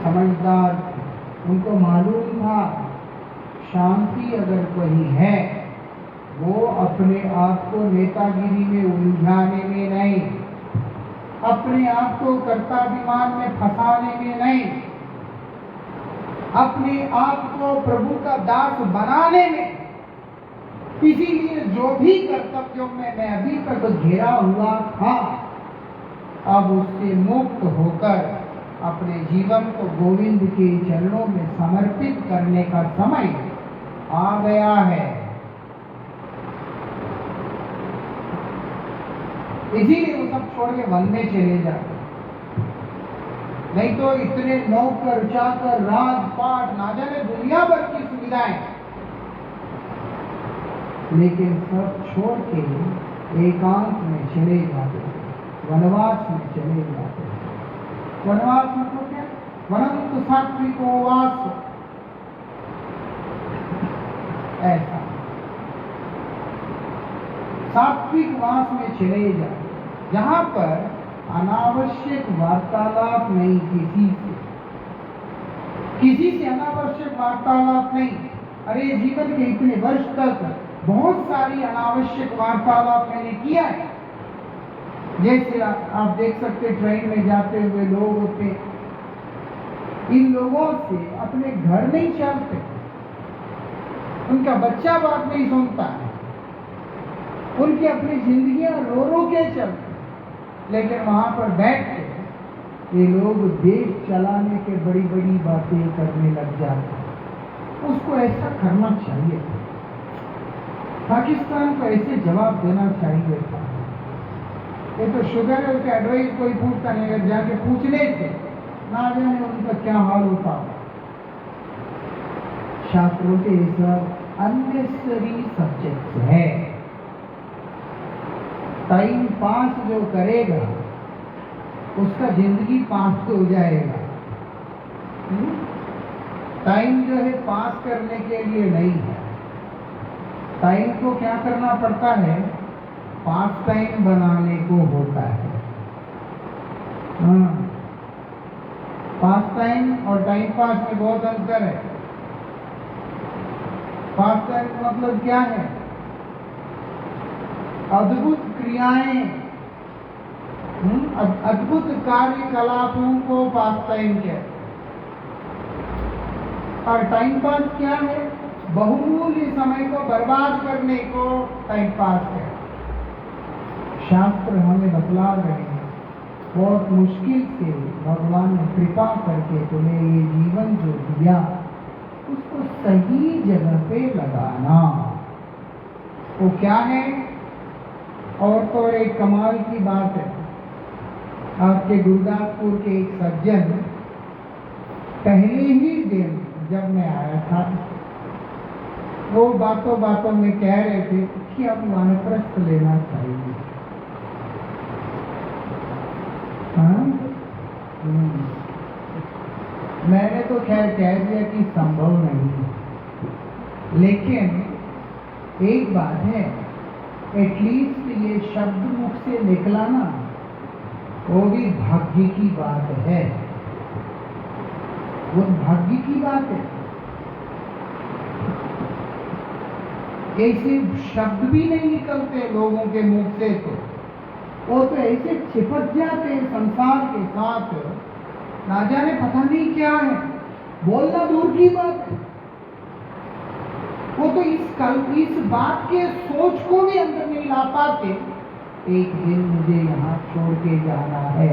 समझदार थे। उनको मालूम था शांति अगर कोई है वो अपने आप को नेतागिरी में उलझाने में नहीं, अपने आप को कर्ताभिमान में फंसाने में नहीं, अपने आप को प्रभु का दास बनाने में। इसीलिए जो भी कर्तव्यों में मैं अभी तक घेरा हुआ था, अब उससे मुक्त होकर अपने जीवन को गोविंद के चरणों में समर्पित करने का समय आ गया है। इसीलिए वो सब छोड़ के वन में चले जाते। नहीं तो इतने नौकर चाकर राजपाट ना जाने दुनिया भर की सुविधाएं, लेकिन सब छोड़ के एकांत में चले जाते, वनवास में चले जाते। वनवास मतलब क्या? वनंत सात्विको वास, ऐसा सात्विक वास में चले जाते, जहां पर अनावश्यक वार्तालाप नहीं, किसी से अनावश्यक वार्तालाप नहीं। अरे जीवन के इतने वर्ष तक बहुत सारी अनावश्यक वार्तालाप मैंने किया है। जैसे आप देख सकते, ट्रेन में जाते हुए लोग होते, इन लोगों से अपने घर नहीं चलते, उनका बच्चा बात नहीं सुनता है, उनकी अपनी जिंदगियां रो रो के चलते, लेकिन वहां पर बैठ के ये लोग देश चलाने के बड़ी बड़ी बातें करने लग जाते हैं। उसको ऐसा करना चाहिए था, पाकिस्तान को ऐसे जवाब देना चाहिए था ये तो शुगर है, उसके एडवाइस कोई पूछता नहीं है, जाके पूछने से ना जाने उनका क्या हाल होता। शास्त्रों के ये सब अननेसेसरी सब्जेक्ट्स है। टाइम पास जो करेगा उसका जिंदगी पास हो जाएगा। टाइम जो है पास करने के लिए नहीं है। टाइम को क्या करना पड़ता है? पास टाइम बनाने को होता है। पास टाइम और टाइम पास में बहुत अंतर है। पास टाइम मतलब क्या है? अद्भुत क्रियाएं, अद्भुत कार्यकलापों को पास टाइम कहते। और टाइम पास क्या है? बहुमूल्य समय को बर्बाद करने को टाइम पास है। शास्त्र हमें बतला रहे हैं, बहुत मुश्किल से भगवान ने कृपा करके तुम्हें ये जीवन जो दिया उसको सही जगह पे लगाना। वो क्या है? और तो एक कमाल की बात है, आपके गुरदासपुर के एक सज्जन पहले ही दिन जब मैं आया था, वो बातों बातों में कह रहे थे कि अब वानप्रस्थ लेना चाहिए। मैंने तो खैर कह दिया कि संभव नहीं, लेकिन एक बात है, एटलीस्ट ये शब्द मुख से निकला ना, वो भी भाग्य की बात है। वो भाग्य की बात है। ऐसे शब्द भी नहीं निकलते लोगों के मुख से, तो वो तो ऐसे चिपक जाते संसार के साथ, ना जाने पता नहीं क्या है। बोलना दूर की बात है, वो तो इस बात के सोच को भी अंदर नहीं ला पाते। एक दिन मुझे यहाँ छोड़ के जाना है,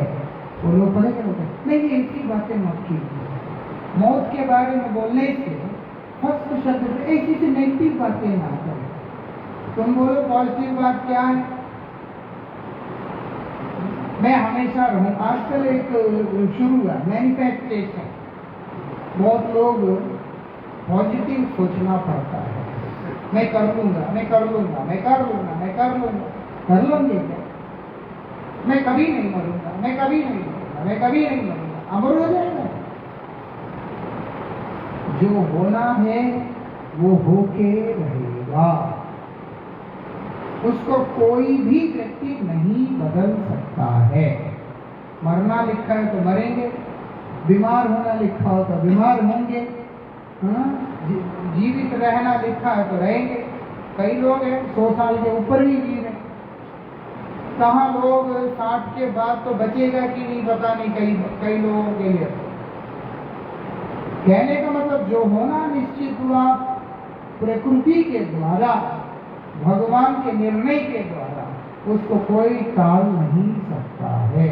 वो लोग पढ़ेंगे नहीं, ऐसी बातें मत कीजिए। मौत के बारे में बोलने से फर्स्ट शब्द ऐसी से नेगेटिव बातें ना करें। तुम बोलो पॉजिटिव बात क्या है? मैं हमेशा रहूं। आजकल एक शुरू हुआ मैनिफेस्टेशन, बहुत लोग पॉजिटिव सोचना पड़ता है। मैं कर लूंगा, मैं कर लूंगा, मैं कर लूंगा, मैं कर लूंगा। कर लूंगे क्या? मैं कभी नहीं मरूंगा, मैं कभी नहीं मरूंगा, मैं कभी नहीं मरूंगा। अमर हो जाएगा। जो होना है वो होके रहेगा, उसको कोई भी व्यक्ति नहीं बदल सकता है। मरना लिखा है तो मरेंगे, बीमार होना लिखा हो तो बीमार होंगे, जीवित रहना लिखा है तो रहेंगे। कई लोग हैं 100 साल के ऊपर ही जी रहे, कहाँ लोग 60 के बाद तो बचेगा कि नहीं पता नहीं। कई लोगों के लिए कहने का मतलब जो होना निश्चित हुआ प्रकृति के द्वारा, भगवान के निर्णय के द्वारा, उसको कोई टाल नहीं सकता है।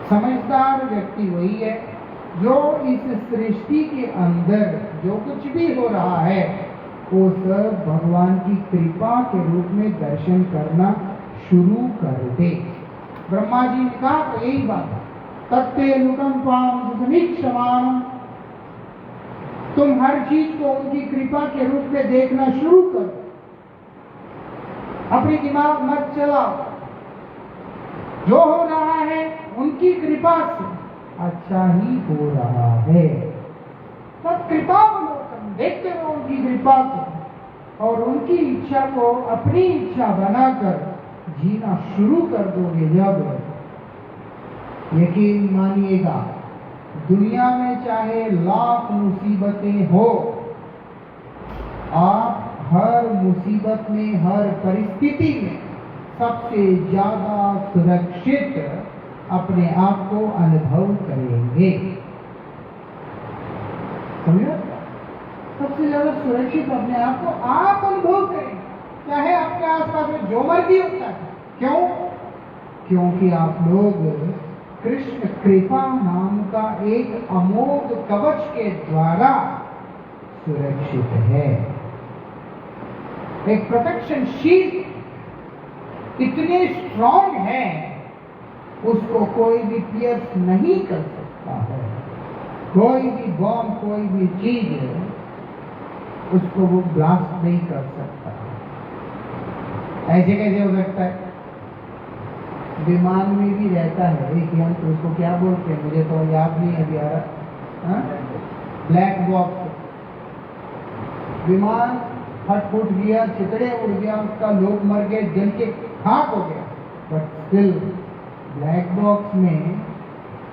समझदार व्यक्ति वही है जो इस सृष्टि के अंदर जो कुछ भी हो रहा है वो सब भगवान की कृपा के रूप में दर्शन करना शुरू कर दे। ब्रह्मा जी ने कहा तो यही बात है, तत्ते अनुकंपाम समीक्षमाम। तुम हर चीज को उनकी कृपा के रूप में देखना शुरू करो, अपनी दिमाग मत चलाओ। जो हो रहा है उनकी कृपा से अच्छा ही हो रहा है। तब कृपावलोकन देखते रहो उनकी कृपा को, और उनकी इच्छा को अपनी इच्छा बनाकर जीना शुरू कर दोगे जब, यकीन मानिएगा दुनिया में चाहे लाख मुसीबतें हो, आप हर मुसीबत में, हर परिस्थिति में सबसे ज्यादा सुरक्षित अपने आप को अनुभव करेंगे। समझे? सबसे ज्यादा सुरक्षित अपने आप को आप अनुभव करेंगे, चाहे आपके आसपास में जो मर्जी होता है। क्यों? क्योंकि आप लोग कृष्ण कृपा नाम का एक अमोघ कवच के द्वारा सुरक्षित है। एक प्रोटेक्शन शील्ड, इतने स्ट्रॉन्ग हैं, उसको कोई भी पियर्स नहीं कर सकता है। कोई भी बॉम्ब, कोई भी चीज उसको वो ब्लास्ट नहीं कर सकता। ऐसे कैसे हो सकता है? विमान में भी रहता है एक यंत्र, उसको क्या बोलते हैं मुझे तो याद नहीं अभी आ रहा, ब्लैक बॉक्स। विमान फट गया, चितड़े उड़ गया, उसका लोग मर गए, जल के खाक हो गया, बट स्टिल ब्लैक बॉक्स में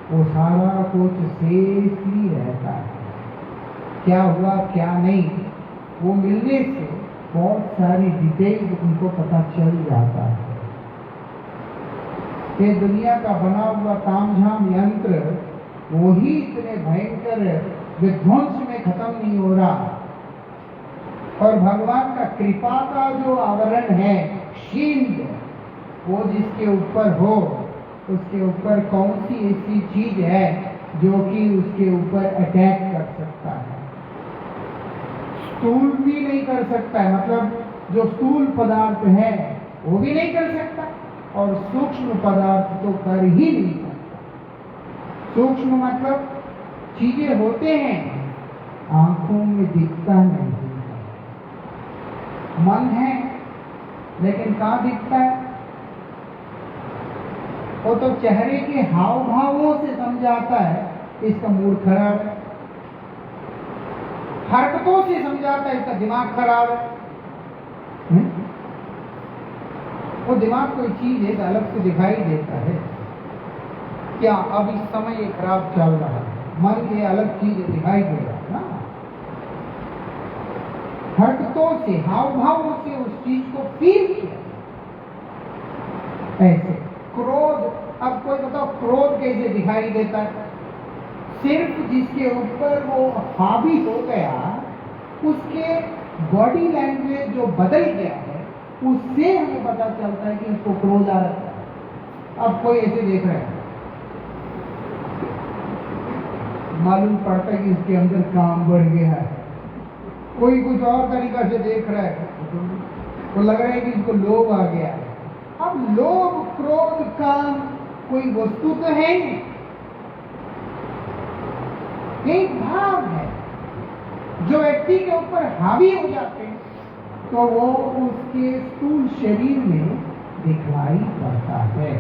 वो सारा कुछ सेफली रहता है। क्या हुआ क्या नहीं, वो मिलने से बहुत सारी डिटेल उनको पता चल जाता है। ये दुनिया का बना हुआ तामझाम यंत्र वो ही इतने भयंकर विध्वंस में खत्म नहीं हो रहा, और भगवान का कृपा का जो आवरण है, शील्ड, वो जिसके ऊपर हो, उसके ऊपर कौन सी ऐसी चीज है जो कि उसके ऊपर अटैक कर सकता है? स्थूल भी नहीं कर सकता है, मतलब जो स्थूल पदार्थ है वो भी नहीं कर सकता, और सूक्ष्म पदार्थ तो कर ही नहीं सकता। सूक्ष्म मतलब चीजें होते हैं, आंखों में दिखता नहीं। मन है लेकिन कहाँ दिखता है? वो तो चेहरे के हाव भावों से समझाता है इसका मूड खराब है, हरकतों से समझाता है इसका दिमाग खराब है। वो दिमाग कोई चीज एक अलग से दिखाई देता है, क्या अब इस समय ये खराब चल रहा है, मन के अलग चीज दिखाई दे रहा है ना। हरकतों से, हाव भावों से उस चीज को फील किया। ऐसे क्रोध, अब कोई बताओ क्रोध कैसे दिखाई देता है? सिर्फ जिसके ऊपर वो हावी हो गया, उसके बॉडी लैंग्वेज जो बदल गया है, उससे हमें पता चलता है कि उसको क्रोध आ रहा है। अब कोई ऐसे देख रहा है, मालूम पड़ता है कि इसके अंदर काम बढ़ गया है। कोई कुछ और तरीका से देख रहा है, तो लग रहा है कि इसको लोभ आ गया है। अब लोभ, क्रोध, काम कोई वस्तु तो है नहीं, एक भाव है जो व्यक्ति के ऊपर हावी हो जाते हैं, तो वो उसके स्थूल शरीर में दिखलाई पड़ता है।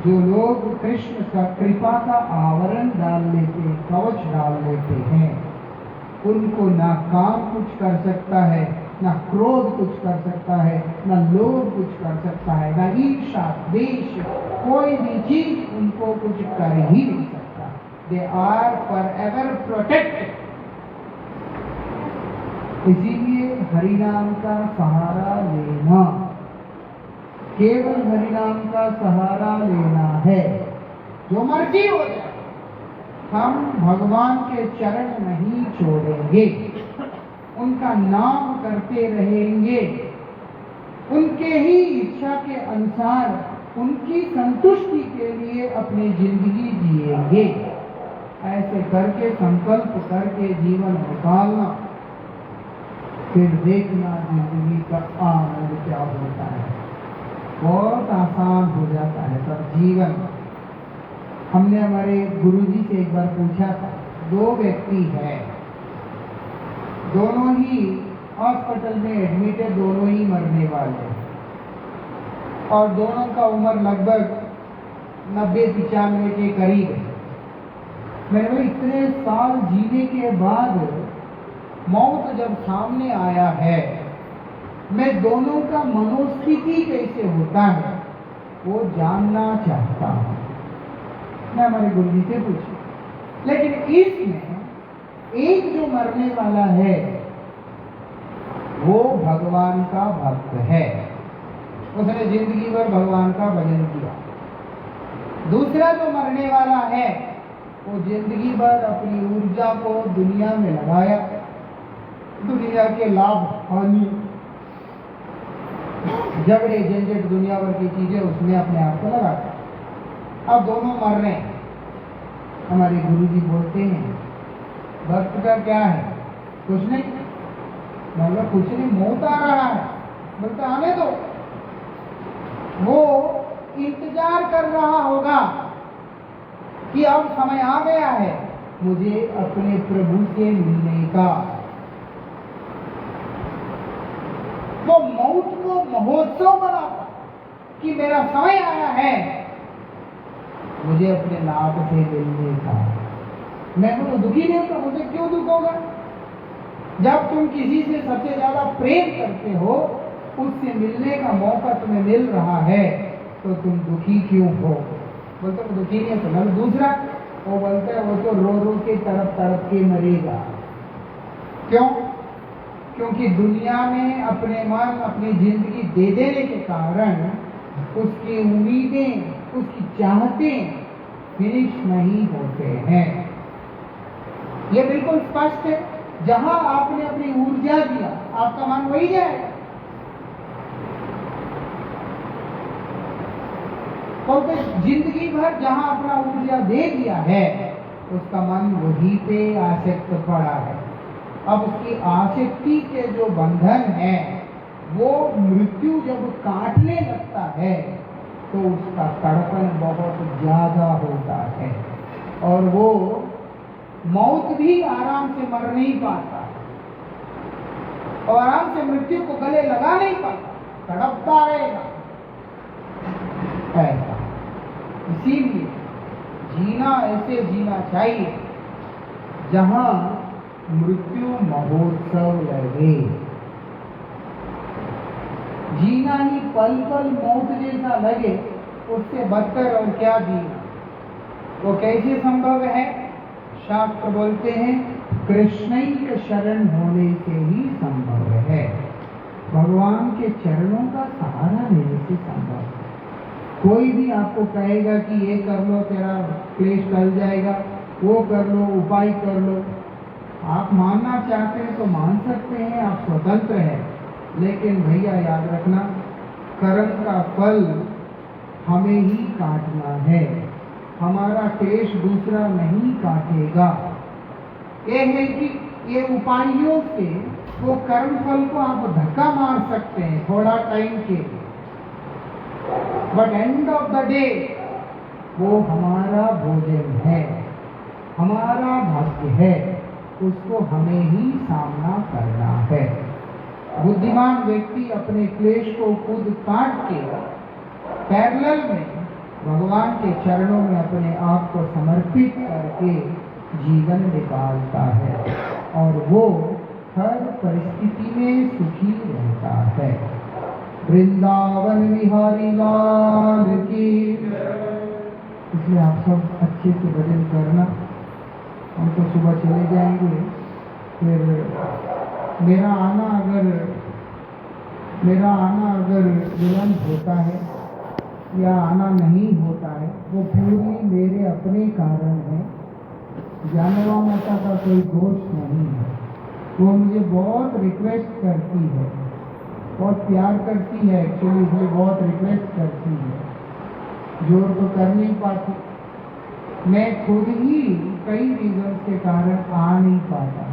जो लोग कृष्ण का कृपा का आवरण डाल लेते, कवच डाल लेते हैं, उनको ना काम कुछ कर सकता है, ना क्रोध कुछ कर सकता है, ना लोभ कुछ कर सकता है, ना ईर्षा, द्वेष, कोई भी चीज उनको कुछ कर ही नहीं सकता। They are forever protected. इसीलिए हरिनाम का सहारा लेना, केवल हरिनाम का सहारा लेना है। जो मर्जी हो जाए, हम भगवान के चरण नहीं छोड़ेंगे, उनका नाम करते रहेंगे, उनके ही इच्छा के अनुसार, उनकी संतुष्टि के लिए अपनी जिंदगी जिएंगे। ऐसे करके संकल्प करके जीवन निकालना, फिर देखना जिंदगी का आनंद क्या होता है। बहुत आसान हो जाता है सब जीवन। हमने हमारे गुरुजी से एक बार पूछा था, दो व्यक्ति हैं, दोनों ही हॉस्पिटल में एडमिट है, दोनों ही मरने वाले हैं, और दोनों का उम्र लगभग 90-95 के करीब है। मैंने बोला इतने साल जीने के बाद मौत जब सामने आया है, मैं दोनों का मनोस्थिति कैसे होता है वो जानना चाहता हूँ। मैं हमारे गुरुजी से पूछा, लेकिन इसमें एक जो मरने वाला है वो भगवान का भक्त है, उसने जिंदगी भर भगवान का भजन किया। दूसरा जो मरने वाला है वो जिंदगी भर अपनी ऊर्जा को दुनिया में लगाया, दुनिया के लाभ हानि, झगड़े झंझट, दुनिया भर की चीजें उसने अपने आप को लगाया। अब दोनों मर रहे हैं। हमारे गुरुजी बोलते हैं, भक्त का क्या है? कुछ नहीं। मतलब कुछ नहीं, मौत आ रहा है। बोलते आने दो, वो इंतजार कर रहा होगा कि अब समय आ गया है मुझे अपने प्रभु से मिलने का। वो मौत को महोत्सव बनाता कि मेरा समय आया है मुझे अपने नाथ से मिलने का। मैं तो दुखी नहीं होता, मुझे क्यों दुख होगा? जब तुम किसी से सबसे ज्यादा प्रेम करते हो, उससे मिलने का मौका तुम्हें मिल रहा है, तो तुम दुखी क्यों हो? बोलते वो दुखी नहीं है तो ना। दूसरा वो बोलते हैं वो तो रो रो के तड़प के मरेगा। क्यों? क्योंकि दुनिया में अपने मन अपनी जिंदगी दे देने के कारण उसकी उम्मीदें उसकी चाहतें फिनिश नहीं होते हैं। ये बिल्कुल स्पष्ट है। जहां आपने अपनी ऊर्जा दिया आपका मन वही जाएगा। तो जिंदगी भर जहां अपना ऊर्जा दे दिया है उसका मन वहीं पे आसक्त पड़ा है। अब उसकी आसक्ति के जो बंधन है वो मृत्यु जब काटने लगता है तो उसका तड़पन बहुत ज्यादा होता है और वो मौत भी आराम से मर नहीं पाता और आराम से मृत्यु को गले लगा नहीं पाता, तड़पता रहेगा। ऐसा इसीलिए जीना ऐसे जीना चाहिए जहां मृत्यु महोत्सव लगे। जीना ही पल पल मौत जैसा लगे उससे बदतर और क्या जीना। वो कैसे संभव है? शास्त्र बोलते हैं कृष्णैक शरण होने से ही संभव है। भगवान के चरणों का सहारा लेने से संभव है। कोई भी आपको कहेगा कि ये कर लो तेरा क्लेश टल जाएगा, वो कर लो, उपाय कर लो, आप मानना चाहते हैं तो मान सकते हैं, आप स्वतंत्र हैं। लेकिन भैया याद रखना कर्म का फल हमें ही काटना है, हमारा क्लेश दूसरा नहीं काटेगा। ये है कि ये उपायों से वो कर्म फल को आप धक्का मार सकते हैं थोड़ा टाइम के, but end of the day वो हमारा भोजन है, हमारा भाग्य है, उसको हमें ही सामना करना है। बुद्धिमान व्यक्ति अपने क्लेश को खुद काट के पैरेलल में भगवान के चरणों में अपने आप को समर्पित करके जीवन निकालता है और वो हर परिस्थिति में सुखी रहता है। वृंदावन बिहारी लाल की। इसलिए आप सब अच्छे से भजन करना। हम तो सुबह चले जाएंगे, फिर मेरा आना अगर विलंब होता है या आना नहीं होता है वो पूरी मेरे अपने कारण है। जानवा माता का कोई दोष नहीं है। वो मुझे बहुत रिक्वेस्ट करती है, बहुत प्यार करती है, एक्चुअली इसलिए बहुत रिक्वेस्ट करती है, जोर तो कर नहीं पाती। मैं खुद ही कई रीजन के कारण आ नहीं पाता,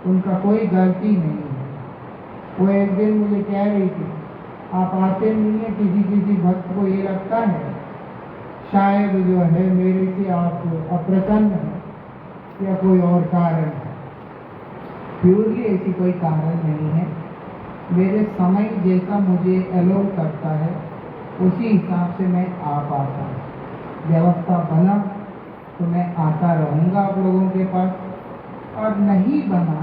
उनका कोई गलती नहीं है। वो एक दिन मुझे कह रही थी आप आते नहीं है, किसी भक्त को ये लगता है शायद जो है मेरे से आप अप्रसन्न हैं या कोई और कारण है। प्योरली ऐसी कोई कारण नहीं है। मेरे समय जैसा मुझे अलाउ करता है उसी हिसाब से मैं आ पाता हूँ। व्यवस्था बना तो मैं आता रहूँगा आप लोगों के पास, और नहीं बना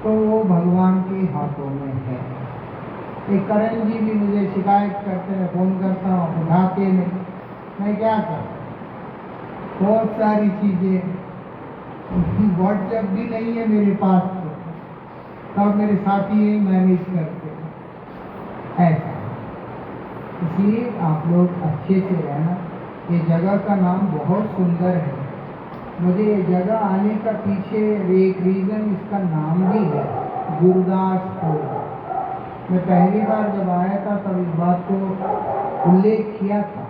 तो वो भगवान के हाथों में है। एक करण जी भी मुझे शिकायत करते हैं, फ़ोन करता हूँ आप उठाते नहीं, मैं क्या करूँ? बहुत सारी चीज़ें, व्हाट्सएप भी नहीं है मेरे पास, तब मेरे साथी ये मैनेज करते हैं। ऐसा इसलिए आप लोग अच्छे से रहना। ये जगह का नाम बहुत सुंदर है। मुझे ये जगह आने का पीछे एक रीज़न इसका नाम भी है, गुरुदासपुर। मैं पहली बार जब आया था तब इस बात को उल्लेख किया था,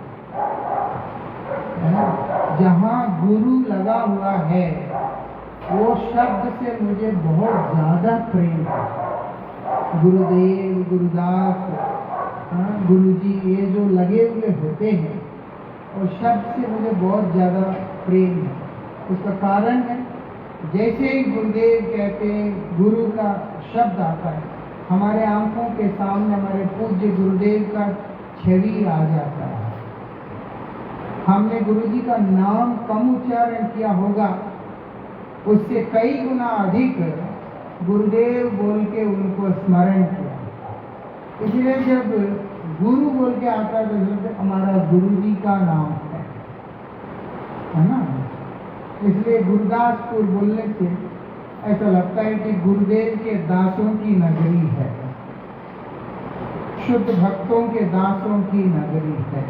है ना। जहाँ गुरु लगा हुआ है वो शब्द से मुझे बहुत ज़्यादा प्रेम है। गुरुदेव, गुरुदास, गुरुजी ये जो लगे हुए होते हैं और शब्द से मुझे बहुत ज़्यादा प्रेम है। उसका कारण है जैसे ही गुरुदेव कहते हैं, गुरु का शब्द आता है, हमारे आंखों के सामने हमारे पूज्य गुरुदेव का छवि आ जाता है। हमने गुरुजी का नाम कम उच्चारण किया होगा, उससे कई गुना अधिक गुरुदेव बोल के उनको स्मरण किया। इसलिए जब गुरु बोल के आता है तो हमारा गुरुजी का नाम है ना। इसलिए गुरुदासपुर बोलने से ऐसा लगता है कि गुरुदेव के दासों की नगरी है, शुद्ध भक्तों के दासों की नगरी है।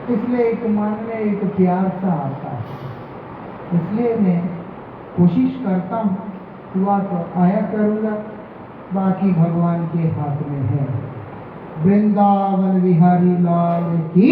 इसलिए एक मन में एक प्यार सा आता है। इसलिए मैं कोशिश करता हूँ, हुआ तो आया करूँगा, बाकी भगवान के हाथ में है। वृंदावन बिहारी लाल की